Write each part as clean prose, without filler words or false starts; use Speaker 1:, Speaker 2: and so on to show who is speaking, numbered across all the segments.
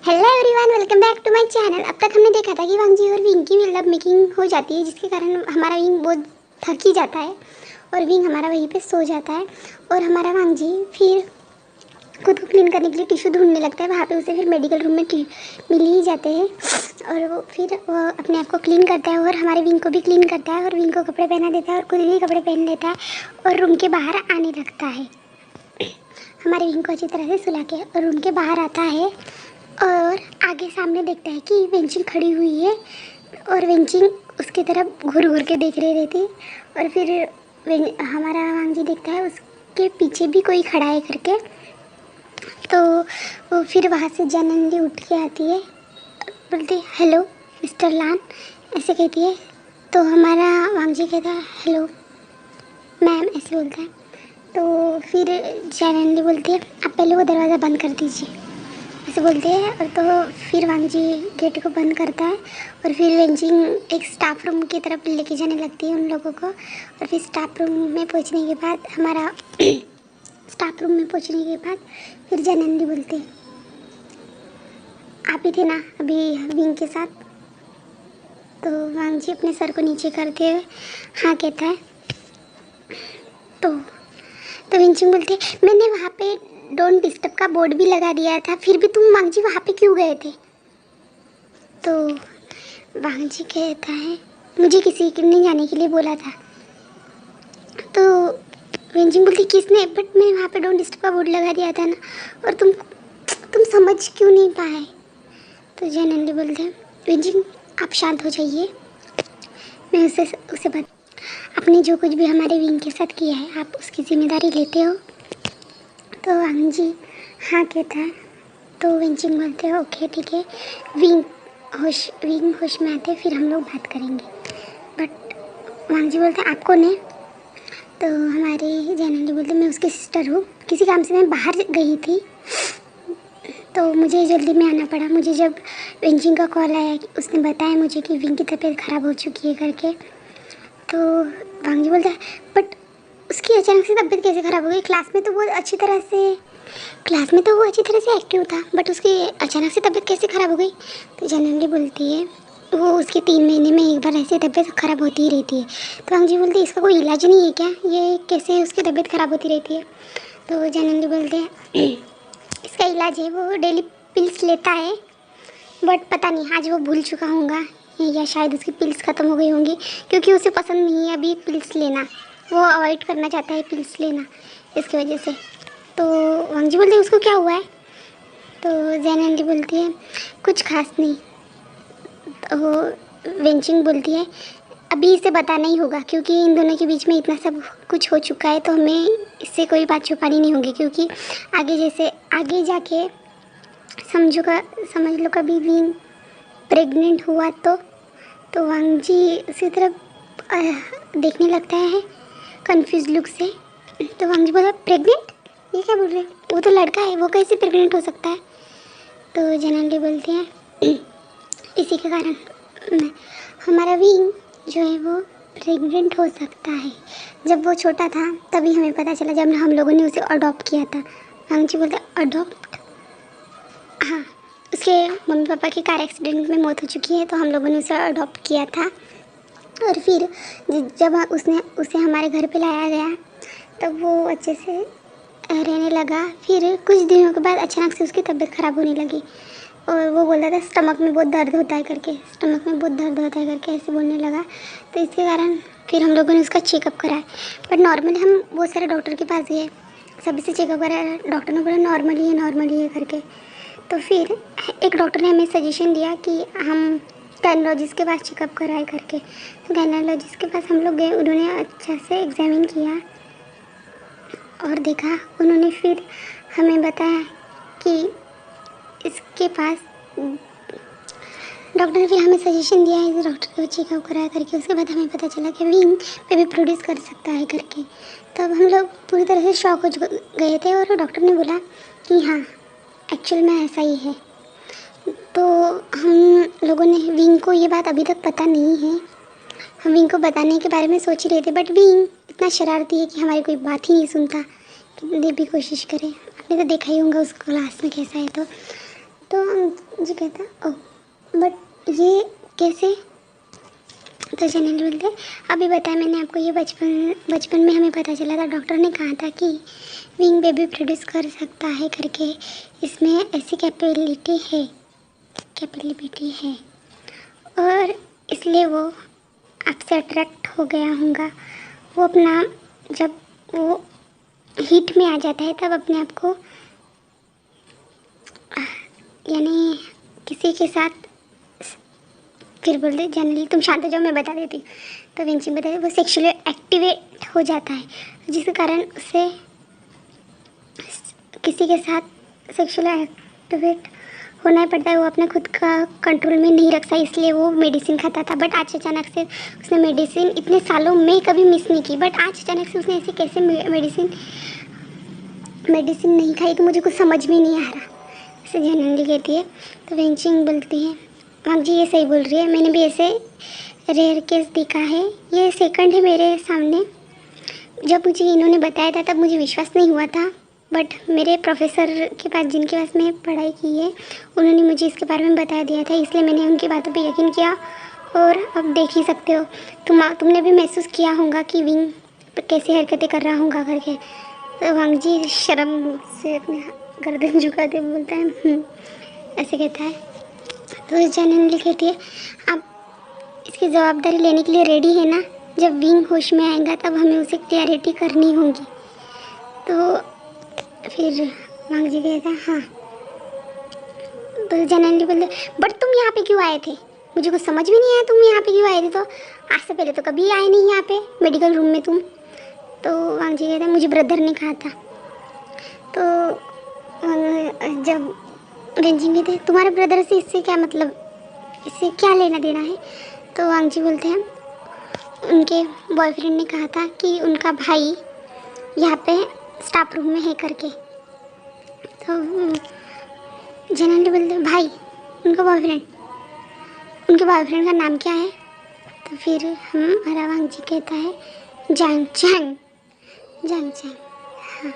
Speaker 1: Hello everyone, welcome back to my channel. अब तक हमने देखा था कि वांगजी और विंग की लव मेकिंग हो जाती है, जिसके कारण हमारा विंग बहुत थक ही जाता है और विंग हमारा वहीं पे सो जाता है और हमारा वांगजी फिर खुद को क्लीन करने के लिए टिश्यू ढूंढने लगता है। वहाँ पे उसे फिर मेडिकल रूम में मिल ही जाते हैं और वो फिर वो अपने आप को क्लीन करता है और हमारे विंग को भी क्लीन करता है और विंग को कपड़े पहना देता है और खुद भी कपड़े पहन लेता है और रूम के बाहर आने लगता है। हमारे विंग को अच्छी तरह से सुला के और रूम के बाहर आता है और आगे सामने देखता है कि वेंचिंग खड़ी हुई है और वेंचिंग उसकी तरफ घूर घूर के देख रही रहती है और फिर हमारा वांगजी देखता है उसके पीछे भी कोई खड़ा है करके। तो वो फिर वहाँ से जानंदी उठ के आती है, बोलती हेलो मिस्टर लान, ऐसे कहती है। तो हमारा वांगजी कहता है हेलो मैम, ऐसे बोलता है। तो फिर जानंदी बोलती है आप पहले वो दरवाज़ा बंद कर दीजिए, ऐसे बोलते हैं। और तो फिर वांगजी गेट को बंद करता है और फिर वेंचिंग एक स्टाफ रूम की तरफ लेके जाने लगती है उन लोगों को। और फिर स्टाफ रूम में पहुंचने के बाद स्टाफ रूम में पहुंचने के बाद फिर जानंदी बोलती है आप ही थे ना अभी विंग के साथ। तो वांगजी अपने सर को नीचे करते हुए हाँ कहता है। तो वेंचिंग बोलती है मैंने वहाँ पे डोंट डिस्टर्ब का बोर्ड भी लगा दिया था, फिर भी तुम वांगजी वहाँ पे क्यों गए थे। तो वांगजी कहता है मुझे किसी ने जाने के लिए बोला था। तो वेंचिंग बोलती किसने, बट मैं वहाँ पे डोंट डिस्टर्ब का बोर्ड लगा दिया था ना, और तुम समझ क्यों नहीं पाए। तो जानंदी बोलते हैं वेंचिंग आप शांत हो जाइए, मैं उसे बता आपने जो कुछ भी हमारे विंग के साथ किया है आप उसकी जिम्मेदारी लेते हो। तो वांगजी हाँ कहता है। तो वेंचिंग बोलते हैं ओके ठीक है, विंग होश में आते फिर हम लोग बात करेंगे। बट वांगजी बोलते हैं आप कौन है। तो हमारे जानंदी बोलते मैं उसकी सिस्टर हूँ, किसी काम से मैं बाहर गई थी तो मुझे जल्दी में आना पड़ा। मुझे जब वेंचिंग का कॉल आया कि उसने बताया मुझे कि विंग की तबीयत ख़राब हो चुकी है करके। तो वांगजी बोलता है बट उसकी अचानक से तबीयत कैसे ख़राब हो गई, क्लास में तो वो अच्छी तरह से एक्टिव था, बट उसकी अचानक से तबीयत कैसे ख़राब हो गई। तो जानंदी बोलती है वो उसके 3 महीने में एक बार ऐसी तबीयत ख़राब होती ही रहती है। तो वांगजी बोलती है इसका कोई इलाज नहीं है क्या, ये कैसे उसकी तबीयत ख़राब होती रहती है। तो जानंदी बोलते हैं इसका इलाज है, वो डेली पिल्स लेता है, बट पता नहीं आज वो भूल चुका होगा या शायद उसकी पिल्स ख़त्म हो गई होंगी, क्योंकि उसे पसंद नहीं है अभी पिल्स लेना, वो अवॉइड करना चाहता है पिल्स लेना इसकी वजह से। तो वांगजी बोलते हैं उसको क्या हुआ है। तो जानंदी बोलती है कुछ खास नहीं। तो वेंचिंग बोलती है अभी इसे बताना ही होगा, क्योंकि इन दोनों के बीच में इतना सब कुछ हो चुका है, तो हमें इससे कोई बात छुपानी नहीं होगी, क्योंकि आगे जाके समझ लो कभी भी प्रेग्नेंट हुआ तो वांगजी उसी तरफ देखने लगता है कंफ्यूज लुक से। तो वांगजी बोला प्रेग्नेंट, ये क्या बोल रहे हैं, वो तो लड़का है, वो कैसे प्रेग्नेंट हो सकता है। तो जानंदी बोलती हैं इसी के कारण हमारा विंग जो है वो प्रेग्नेंट हो सकता है। जब वो छोटा था तभी हमें पता चला, जब हम लोगों ने उसे अडॉप्ट किया था। वांगजी बोलते अडॉप्ट, हाँ उसके मम्मी पापा की कार एक्सीडेंट में मौत हो चुकी है, तो हम लोगों ने उसे अडॉप्ट किया था। और फिर जब उसे हमारे घर पे लाया गया तब वो अच्छे से रहने लगा। फिर कुछ दिनों के बाद अचानक से उसकी तबीयत ख़राब होने लगी और वो बोल रहा था स्टमक में बहुत दर्द होता है करके, ऐसे बोलने लगा। तो इसके कारण फिर हम लोगों ने उसका चेकअप कराया, बट नॉर्मली हम बहुत सारे डॉक्टर के पास गए, सभी से चेकअप कराया, डॉक्टर ने बोला नॉर्मली है करके। तो फिर एक डॉक्टर ने हमें सजेशन दिया कि हम गायनोलॉजिस्ट के पास चेकअप कराए करके। तो गायनोलॉजिस्ट के पास हम लोग गए, उन्होंने अच्छा से एग्जामिन किया और देखा। उन्होंने फिर हमें बताया कि इसके पास डॉक्टर ने फिर हमें सजेशन दिया है, इस डॉक्टर को चेकअप कराया करके। उसके बाद हमें पता चला कि विंग बेबी प्रोड्यूस कर सकता है करके। तब हम लोग पूरी तरह से शॉक हो गए थे और डॉक्टर ने बोला कि हाँ एक्चुअल में ऐसा ही है। तो हम लोगों ने विंग को ये बात अभी तक पता नहीं है, हम विंग को बताने के बारे में सोच ही रहे थे, बट विंग इतना शरारती है कि हमारी कोई बात ही नहीं सुनता, कितनी भी कोशिश करें। आपने तो देखा ही होगा उस क्लास में कैसा है। तो जी कहता ओह बट ये कैसे। तो जनरली बोलते अभी बताया मैंने आपको, ये बचपन में हमें पता चला था, डॉक्टर ने कहा था कि विंग बेबी प्रोड्यूस कर सकता है करके, इसमें ऐसी कैपेबिलिटी है और इसलिए वो आपसे अट्रैक्ट हो गया होगा। वो अपना जब वो हीट में आ जाता है तब अपने आप को यानी किसी के साथ, फिर बोलते जनरली तुम शांत हो जाओ मैं बता देती हूँ। तो विंची बताते वो सेक्सुअली एक्टिवेट हो जाता है, जिसके कारण उसे किसी के साथ सेक्सुअली एक्टिवेट होना ही पड़ता है। वो अपने खुद का कंट्रोल में नहीं रखता, इसलिए वो मेडिसिन खाता था। बट आज अचानक से उसने मेडिसिन इतने सालों में कभी मिस नहीं की, बट आज अचानक से उसने ऐसे कैसे मेडिसिन नहीं खाई, तो मुझे कुछ समझ में नहीं आ रहा, ऐसे जनरली कहती है। तो वेंचिंग बोलती है हाँ जी ये सही बोल रही है, मैंने भी ऐसे रेयर केस देखा है, ये सेकंड है मेरे सामने। जब मुझे इन्होंने बताया था तब मुझे विश्वास नहीं हुआ था, बट मेरे प्रोफेसर के पास जिनके पास मैं पढ़ाई की है उन्होंने मुझे इसके बारे में बता दिया था, इसलिए मैंने उनकी बातों पे यकीन किया। और अब देख ही सकते हो तुमने भी महसूस किया होगा कि विंग कैसे हरकतें कर रहा होगा करके। तो वांग जी शर्म से अपने गर्दन झुकाते बोलता है ऐसे कहता है। तो जनरली कहती है आप इसकी जवाबदारी लेने के लिए रेडी है ना, जब विंग होश में आएगा तब हमें उसे क्लैरिटी करनी होगी। तो फिर वांग जी कहता है हाँ। तो जनरली बोलते बट तुम यहाँ पे क्यों आए थे, मुझे कुछ समझ भी नहीं आया तुम यहाँ पे क्यों आए थे, तो आज से पहले तो कभी आए नहीं यहाँ पे मेडिकल रूम में तुम। तो वांग जी कहते हैं मुझे ब्रदर ने कहा था। तो जब रेंजिंग थे तुम्हारे ब्रदर से इससे क्या मतलब, इससे क्या लेना देना है। तो वांग जी बोलते हैं उनके बॉयफ्रेंड ने कहा था कि उनका भाई यहाँ पे स्टाफ रूम में है करके। तो जनरली बोलते हैं भाई उनका उनके बॉयफ्रेंड का नाम क्या है। तो फिर हमारा वांग जी कहता है जांग चैंग। हाँ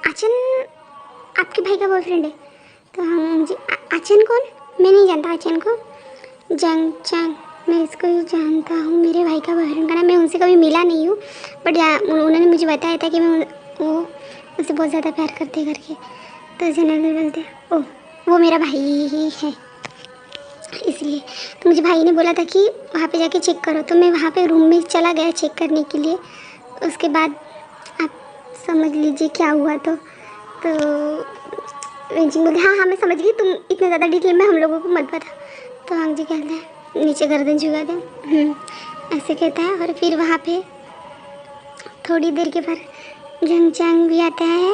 Speaker 1: आचन आपके भाई का बॉयफ्रेंड है। तो हम जी आचन कौन, मैं नहीं जानता आचन को। जंग चैंग मैं इसको ही जानता हूँ, मेरे भाई का बॉयफ्रेंड का नाम, मैं उनसे कभी मिला नहीं हूँ, बट उन्होंने मुझे बताया था कि वो मुझसे बहुत ज़्यादा प्यार करते करके। तो जनरली बोलते ओह वो मेरा भाई ही है इसलिए। तो मुझे भाई ने बोला था कि वहाँ पे जाके चेक करो, तो मैं वहाँ पे रूम में चला गया चेक करने के लिए। उसके बाद आप समझ लीजिए क्या हुआ। तो रेंजिंग बोलते हाँ मैं समझ गई, तुम इतने ज़्यादा डिटेल में हम लोगों को मत बता। तो वांग जी कहते हैं नीचे गर्दन झुका दे ऐसे कहता है। और फिर वहाँ पे थोड़ी देर के बाद जंग चैंग भी आता है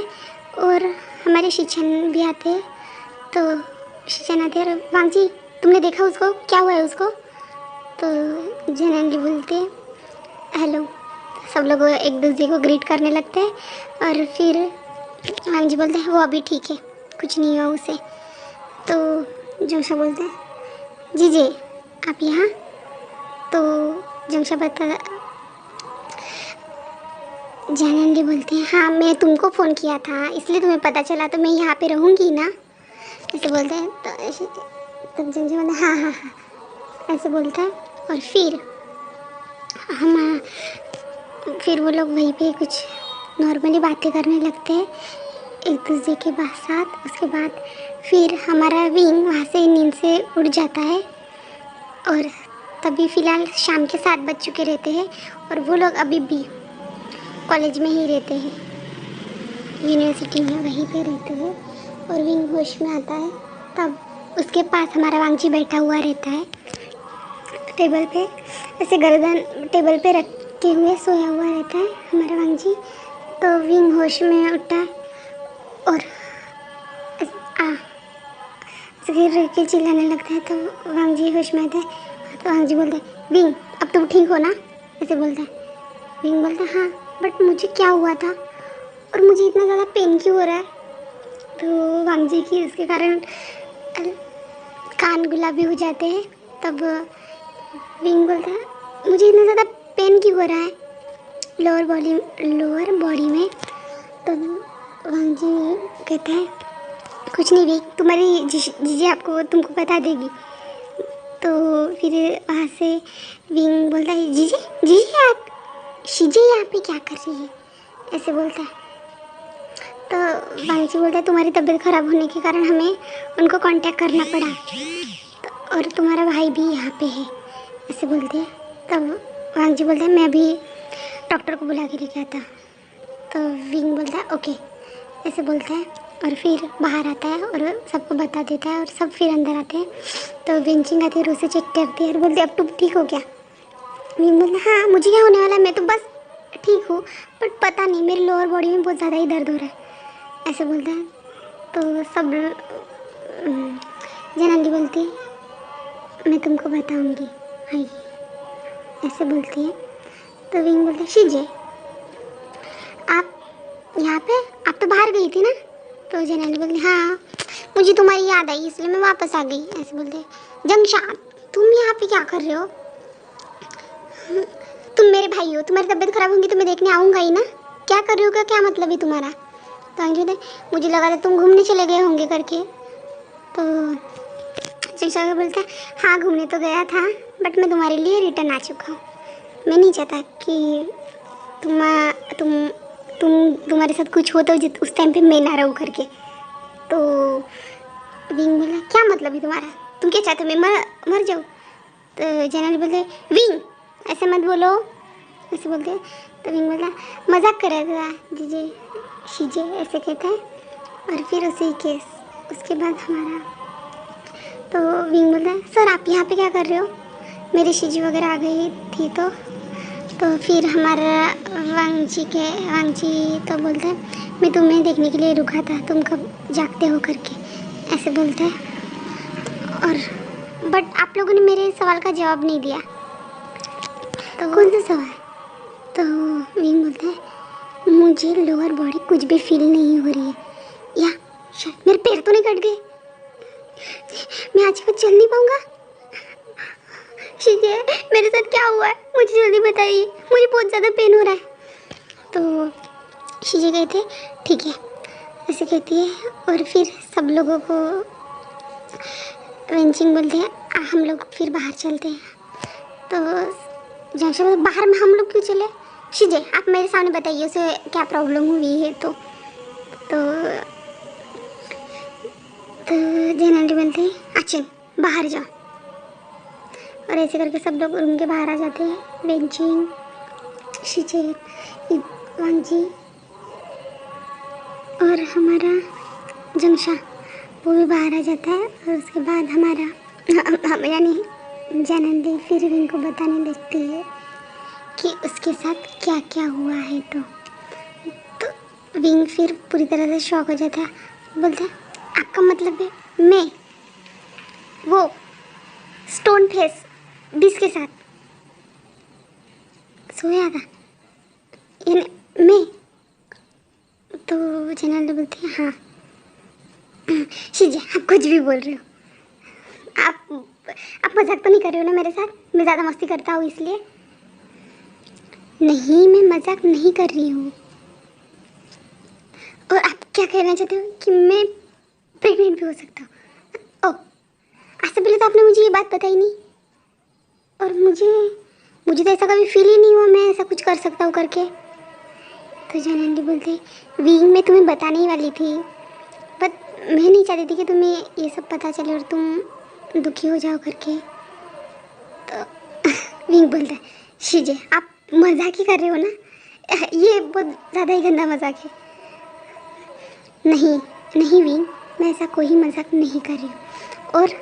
Speaker 1: और हमारे शिचन भी आते हैं। तो शिचन आते हैं और वांग जी तुमने देखा उसको, क्या हुआ है उसको। तो जनरली बोलते हेलो, सब लोग एक दूसरे को ग्रीट करने लगते हैं। और फिर वांग जी बोलते हैं वो अभी ठीक है, कुछ नहीं हुआ उसे। तो जंगशा बोलते हैं जी आप यहाँ। तो जंगशा जानंदी बोलते हैं हाँ मैं तुमको फ़ोन किया था इसलिए तुम्हें पता चला, तो मैं यहाँ पे रहूँगी ना ऐसे बोलते हैं। तो ऐसे तब जंगशा बोलते हैं हाँ ऐसे बोलता है। और फिर वो लोग वहीं पे कुछ नॉर्मली बातें करने लगते हैं एक दूसरे के साथ। उसके बाद फिर हमारा विंग वहाँ से नींद से उड़ जाता है और तभी फ़िलहाल शाम के 7 बज चुके रहते हैं और वो लोग अभी भी कॉलेज में ही रहते हैं, यूनिवर्सिटी में वहीं पे रहते हैं। और विंग होश में आता है तब उसके पास हमारा वांग जी बैठा हुआ रहता है टेबल पे, ऐसे गर्दन टेबल पे रखे हुए सोया हुआ रहता है हमारा वांग जी। तो विंग होश में उठता है और गिर के चिल्लाने लगता है। तो वांग जी होश में आता है। तो वांग जी बोलते हैं विंग अब तुम ठीक हो ना ऐसे बोलता है। विंग बोलता है हाँ बट मुझे क्या हुआ था और मुझे इतना ज़्यादा पेन क्यों हो रहा है। तो वांग जी की उसके कारण कान गुलाबी हो जाते हैं। तब विंग बोलता है मुझे इतना ज़्यादा पेन क्यों हो रहा है लोअर बॉडी में। तब वांग जी कहता है कुछ नहीं भी, तुम्हारी जीजी आपको तुमको बता देगी। तो फिर वहाँ से विंग बोलता है जीजी जीजी आप शीजी यहाँ पे क्या कर रही है, ऐसे बोलता है। तो वांगजी बोलता है तुम्हारी तबीयत ख़राब होने के कारण हमें उनको कांटेक्ट करना पड़ा, तो और तुम्हारा भाई भी यहाँ पे है, ऐसे बोलते हैं। तब वांगजी बोलता है मैं भी डॉक्टर को बुला के लेके आता। तो विंग बोलता है ओके, ऐसे बोलता है और फिर बाहर आता है और सबको बता देता है और सब फिर अंदर आते हैं। तो विंचिंग आती है और उसे चेक करती है और बोलती है अब तुम ठीक हो क्या। विंग बोलता है हाँ मुझे क्या होने वाला है, मैं तो बस ठीक हूँ, बट पता नहीं मेरी लोअर बॉडी में बहुत ज़्यादा ही दर्द हो रहा है, ऐसे बोलता है। तो सब जनाली बोलती है मैं तुमको बताऊँगी भाई, ऐसे बोलती है। तो विंग बोलता है शीजे आप यहाँ पे, आप तो बाहर गई थी ना। तो जनाली बोलती हाँ मुझे तुम्हारी याद आई इसलिए मैं वापस आ गई, ऐसे बोलते हैं। जंगशा तुम यहाँ पे क्या कर रहे हो, तुम मेरे भाई हो, तुम्हारी तबीयत खराब होगी तो मैं देखने आऊँगा ही ना, क्या कर रहे हो, क्या मतलब है तुम्हारा। तो अंजू मुझे लगा था तुम घूमने चले गए होंगे करके। तो जंगशा बोलता है हाँ घूमने तो गया था बट मैं तुम्हारे लिए रिटर्न आ चुका हूँ, मैं नहीं चाहता कि तुम्हारे साथ कुछ हो तो उस टाइम पे मैं ना रहूँ करके। तो विंग बोला क्या मतलब है तुम्हारा, तुम क्या चाहते हो मैं मर जाऊँ। तो जनरल बोलते विंग ऐसे मत बोलो, ऐसे बोलते। तो विंग बोला मजाक कर रहा था जीजे शीजे, ऐसे कहता है। और फिर उसके बाद हमारा तो विंग बोलता है सर आप यहाँ पे क्या कर रहे हो, मेरी शीजी वगैरह आ गई थी। तो फिर हमारा वांगजी तो बोलता है मैं तुम्हें देखने के लिए रुका था, तुम कब जागते हो करके, ऐसे बोलता है। और बट आप लोगों ने मेरे सवाल का जवाब नहीं दिया। तो कौन सा सवाल। तो विंग बोलता है मुझे लोअर बॉडी कुछ भी फील नहीं हो रही है, या शायद मेरे पैर तो नहीं कट गए, मैं आज कुछ चल नहीं पाऊंगा। शीजे मेरे साथ क्या हुआ है मुझे जल्दी बताइए, मुझे बहुत ज़्यादा पेन हो रहा है। तो शीजे कहते ठीक है, ऐसे कहती है। और फिर सब लोगों को वेंचिंग बोलते हैं हम लोग फिर बाहर चलते हैं। तो जंक्शन बाहर में हम लोग क्यों चले, शीजे आप मेरे सामने बताइए उसे क्या प्रॉब्लम हुई है। तो जेनरली बोलते हैं अच्छा बाहर जाओ, और ऐसे करके सब लोग रूम के बाहर आ जाते हैं। वेंचिंग शीजे वांगजी और हमारा जंगशा वो भी बाहर आ जाता है। और उसके बाद हमारा यानी जानंदी फिर विंग को बताने लगती है कि उसके साथ क्या क्या हुआ है। तो विंग फिर पूरी तरह से शॉक हो जाता है, बोलता है आपका मतलब है मैं वो स्टोन फेस डिस के साथ सोया था, यानी मैं। तो जनरल बोलती है हाँ शीजे आप कुछ भी बोल रहे हो, आप मजाक तो नहीं कर रहे हो ना मेरे साथ, मैं ज़्यादा मस्ती करता हूँ इसलिए। नहीं मैं मजाक नहीं कर रही हूँ। और आप क्या कहना चाहते हो कि मैं प्रेग्नेंट भी हो सकता हूँ। ओह आज से पहले तो आपने मुझे ये बात बताई नहीं, और मुझे तो ऐसा कभी फील ही नहीं हुआ मैं ऐसा कुछ कर सकता हूँ करके। तो जानंदी बोलते विंग मैं तुम्हें बताने ही वाली थी, बट मैं नहीं चाहती थी कि तुम्हें ये सब पता चले और तुम दुखी हो जाओ करके। तो विंग बोलता है शीजे आप मजाक ही कर रहे हो ना, ये बहुत ज़्यादा ही गंदा मजाक है। नहीं विंग मैं ऐसा कोई मजाक नहीं कर रही हूँ। और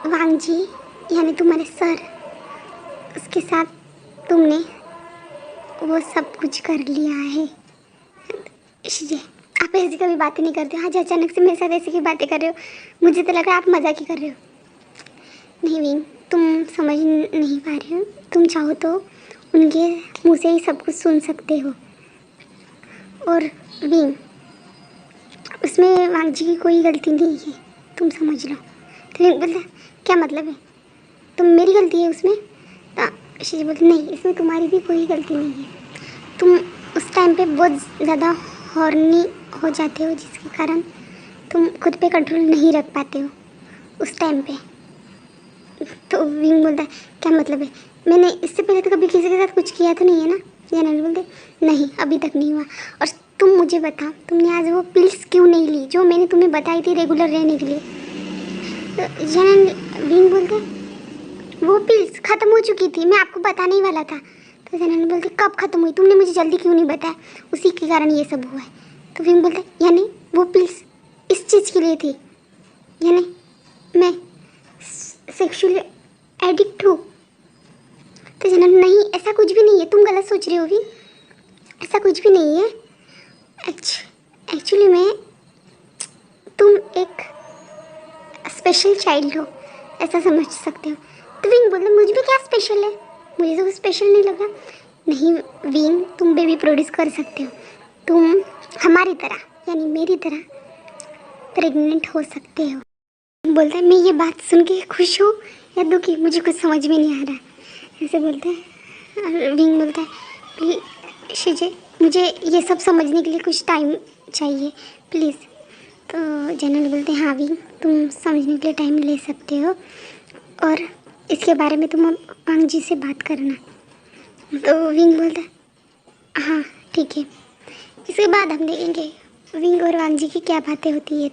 Speaker 1: वांगजी यानी तुम्हारे सर उसके साथ तुमने वो सब कुछ कर लिया है। शीजे आप ऐसी कभी बातें नहीं करते हो, आज अचानक से मेरे साथ ऐसी की बातें कर रहे हो, मुझे तो लग रहा है आप मजाक ही कर रहे हो। नहीं विंग तुम समझ नहीं पा रहे हो, तुम चाहो तो उनके मुंह से ही सब कुछ सुन सकते हो। और विंग उसमें वांगजी की कोई गलती नहीं है, तुम समझ लो। तो विंग बोलता क्या मतलब है, तुम मेरी गलती है उसमें। तो शीजे बोलती नहीं इसमें तुम्हारी भी कोई गलती नहीं है, तुम उस टाइम पे बहुत ज़्यादा हॉर्नी हो जाते हो जिसके कारण तुम खुद पे कंट्रोल नहीं रख पाते हो उस टाइम पे। तो विंग बोलता है क्या मतलब है, मैंने इससे पहले तो कभी किसी के साथ कुछ किया तो नहीं है ना। जनरल बोलते नहीं अभी तक नहीं हुआ। और तुम मुझे बताओ तुमने आज वो पिल्स क्यों नहीं ली जो मैंने तुम्हें बताई थी रेगुलर रहने के लिए। तो जनरल विंग बोलते वो पिल्स ख़त्म हो चुकी थी, मैं आपको बताने ही वाला था। तो जनरल बोलते कब ख़त्म हुई, तुमने मुझे जल्दी क्यों नहीं बताया, उसी के कारण ये सब हुआ है। तो विंग बोलते यानी वो पिल्स इस चीज़ के लिए थी, यानी मैं सेक्सुअली एडिक्ट हूँ। तो जनरल नहीं ऐसा कुछ भी नहीं है, तुम गलत सोच रहे हो भी, ऐसा कुछ भी नहीं है। एक्चुअली मैं तुम एक स्पेशल चाइल्ड हो ऐसा समझ सकते हो। तो विंग बोल मुझ में क्या स्पेशल है, मुझे तो स्पेशल नहीं लगा। नहीं विंग तुम बेबी प्रोड्यूस कर सकते हो, तुम हमारी तरह यानी मेरी तरह प्रेग्नेंट हो सकते हो। बोलता है मैं ये बात सुन के खुश हूँ या दुखी, मुझे कुछ समझ में नहीं आ रहा है, ऐसे बोलता है। विंग बोलता है शिजे मुझे ये सब समझने के लिए कुछ टाइम चाहिए प्लीज़। तो जनरल बोलते हैं हाँ विंग तुम समझने के लिए टाइम ले सकते हो और इसके बारे में तुम वांग जी से बात करना। तो विंग बोलता है हाँ ठीक है, इसके बाद हम देखेंगे विंग और वांग जी की क्या बातें होती है।